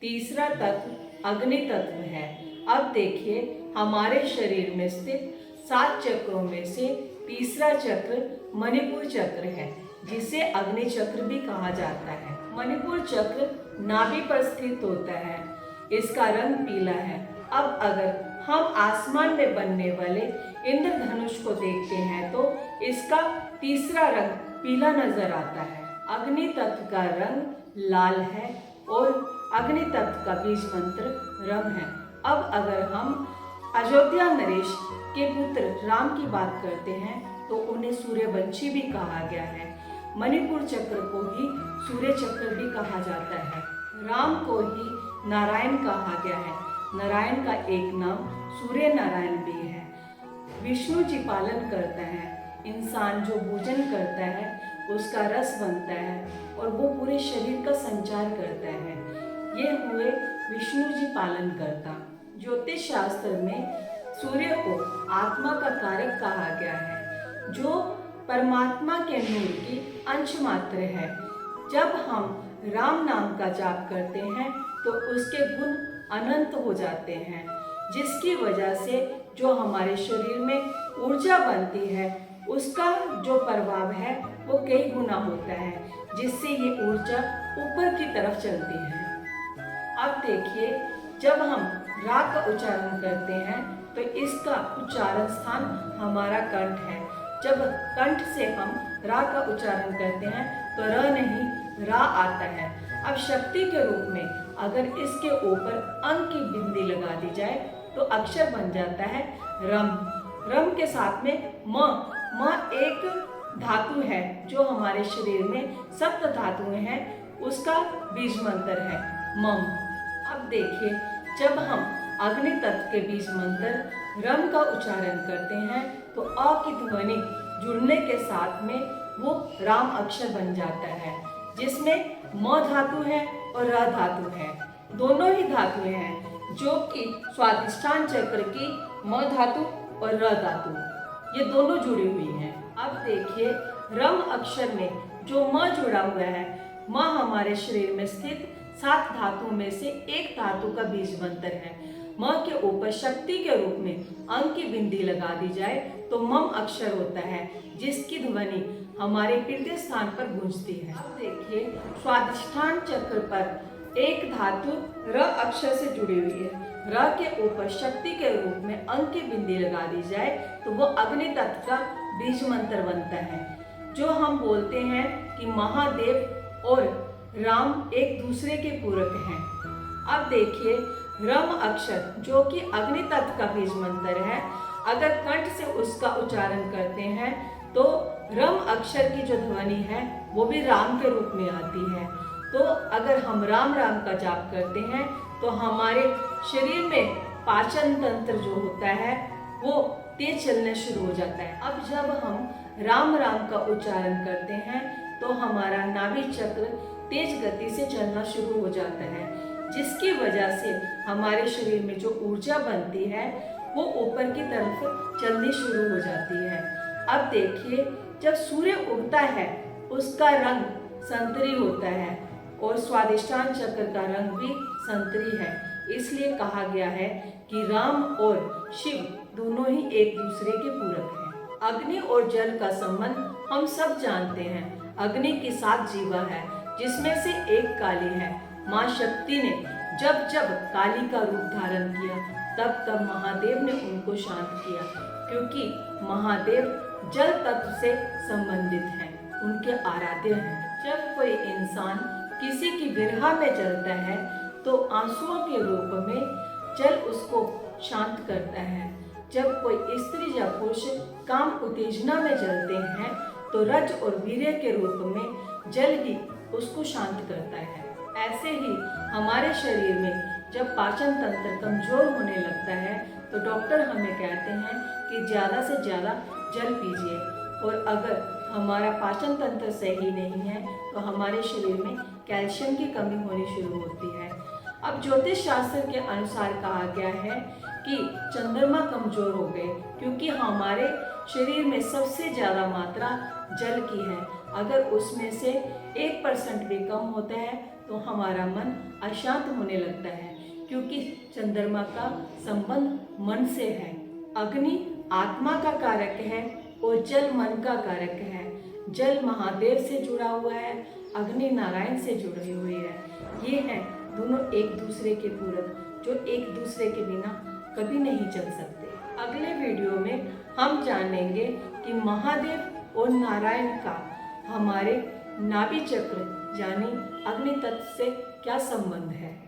तीसरा तत्व अग्नि तत्व है। अब देखिए, हमारे शरीर में स्थित 7 चक्रों में से तीसरा चक्र मणिपुर चक्र है, जिसे अग्नि चक्र भी कहा जाता है। मणिपुर चक्र नाभि पर स्थित होता है। इसका रंग पीला है। अब अगर हम आसमान में बनने वाले इंद्रधनुष को देखते हैं तो इसका तीसरा रंग पीला नजर आता है। अग्नि तत्व का रंग लाल है और अग्नि तत्व का बीज मंत्र रम है। अब अगर हम अयोध्या नरेश के पुत्र राम की बात करते हैं तो उन्हें सूर्यवंशी भी कहा गया है। मणिपुर चक्र को ही सूर्य चक्र भी कहा जाता है। राम को ही नारायण कहा गया है। नारायण का एक नाम सूर्य नारायण भी है। विष्णु जी पालन करता है। इंसान जो भोजन करता है उसका रस बनता है और वो पूरे शरीर का संचार करता है। ये हुए विष्णु जी पालन करता। ज्योतिष शास्त्र में सूर्य को आत्मा का कारक कहा गया है, जो परमात्मा के नूर की अंश मात्र है। जब हम राम नाम का जाप करते हैं तो उसके गुण अनंत हो जाते हैं, जिसकी वजह से जो हमारे शरीर में ऊर्जा बनती है उसका जो प्रभाव है वो कई गुना होता है, जिससे ये ऊर्जा ऊपर की तरफ चलती है। अब देखिए, जब हम रा का उच्चारण करते हैं तो इसका उच्चारण स्थान हमारा कंठ है। जब कंठ से हम रा का उच्चारण करते हैं तो र नहीं रा आता है। अब शक्ति के रूप में अगर इसके ऊपर अंक की बिंदी लगा दी जाए तो अक्षर बन जाता है रम। रम के साथ में म एक धातु है जो हमारे शरीर में सप्त धातुएं हैं, उसका बीज मंत्र है मम। अब देखिए, जब हम अग्नि तत्व के बीज मंत्र रम का उच्चारण करते हैं तो अ की ध्वनि जुड़ने के साथ में वो राम अक्षर बन जाता है, जिसमें म धातु है और र धातु है। दोनों ही धातुएं हैं जो कि स्वादिष्ठान चक्र की म धातु और र धातु, ये दोनों जुड़ी हुई हैं। अब देखिए, रम अक्षर में जो म जुड़ा हुआ है, म हमारे शरीर में स्थित 7 धातुओं में से एक धातु का बीज मंत्र है। म के ऊपर शक्ति के रूप में अंक की बिंदी लगा दी जाए तो मम अक्षर होता है, जिसकी ध्वनि हमारे हृदय स्थान पर गूंजती है। अब देखिए, स्वादिष्ठान चक्र पर एक धातु र अक्षर से जुड़ी हुई है। र के ऊपर शक्ति के रूप में अंक की बिंदी लगा दी जाए तो वो अग्नि तत्व का बीज मंत्र बनता है, जो हम बोलते हैं कि महादेव और राम एक दूसरे के पूरक हैं। अब देखिए, रम अक्षर जो कि अग्नि तत्व का बीज मंत्र है, अगर कंठ से उसका उच्चारण करते हैं तो रम अक्षर की जो ध्वनि है वो भी राम के रूप में आती है। तो अगर हम राम राम का जाप करते हैं तो हमारे शरीर में पाचन तंत्र जो होता है वो तेज चलना शुरू हो जाता है। अब जब हम राम राम का उच्चारण करते हैं तो हमारा नाभि चक्र तेज गति से चलना शुरू हो जाता है, जिसकी वजह से हमारे शरीर में जो ऊर्जा बनती है वो ऊपर की तरफ चलनी शुरू हो जाती है। अब देखिए, जब सूर्य उगता है उसका रंग संतरी होता है और स्वादिष्ठान चक्र का रंग भी संतरी है। इसलिए कहा गया है कि राम और शिव दोनों ही एक दूसरे के पूरक हैं। अग्नि और जल का संबंध हम सब जानते हैं। अग्नि की 7 जीवा है, जिसमें से एक काली है। माँ शक्ति ने जब जब काली का रूप धारण किया तब तब महादेव ने उनको शांत किया, क्योंकि महादेव जल तत्व से संबंधित हैं, उनके आराध्य हैं। जब कोई इंसान किसी की विरह में जलता है तो आंसुओं के रूप में जल उसको शांत करता है। जब कोई स्त्री या पुरुष काम उत्तेजना में जलते हैं तो रज और वीर्य के रूप में जल ही उसको शांत करता है। ऐसे ही हमारे शरीर में जब पाचन तंत्र कमजोर होने लगता है तो डॉक्टर हमें कहते हैं कि ज़्यादा से ज़्यादा जल पीजिए, और अगर हमारा पाचन तंत्र सही नहीं है तो हमारे शरीर में कैल्शियम की कमी होनी शुरू होती है। अब ज्योतिष शास्त्र के अनुसार कहा गया है कि चंद्रमा कमजोर हो गए, क्योंकि हमारे शरीर में सबसे ज़्यादा मात्रा जल की है। अगर उसमें से 1% भी कम होता है तो हमारा मन अशांत होने लगता है, क्योंकि चंद्रमा का संबंध मन से है। अग्नि आत्मा का कारक है और जल मन का कारक है। जल महादेव से जुड़ा हुआ है, अग्नि नारायण से जुड़ी हुई है। ये हैं दोनों एक दूसरे के पूरक, जो एक दूसरे के बिना कभी नहीं चल सकते। अगले वीडियो में हम जानेंगे कि महादेव और नारायण का हमारे नाभि चक्र यानी अग्नि तत्व से क्या संबंध है।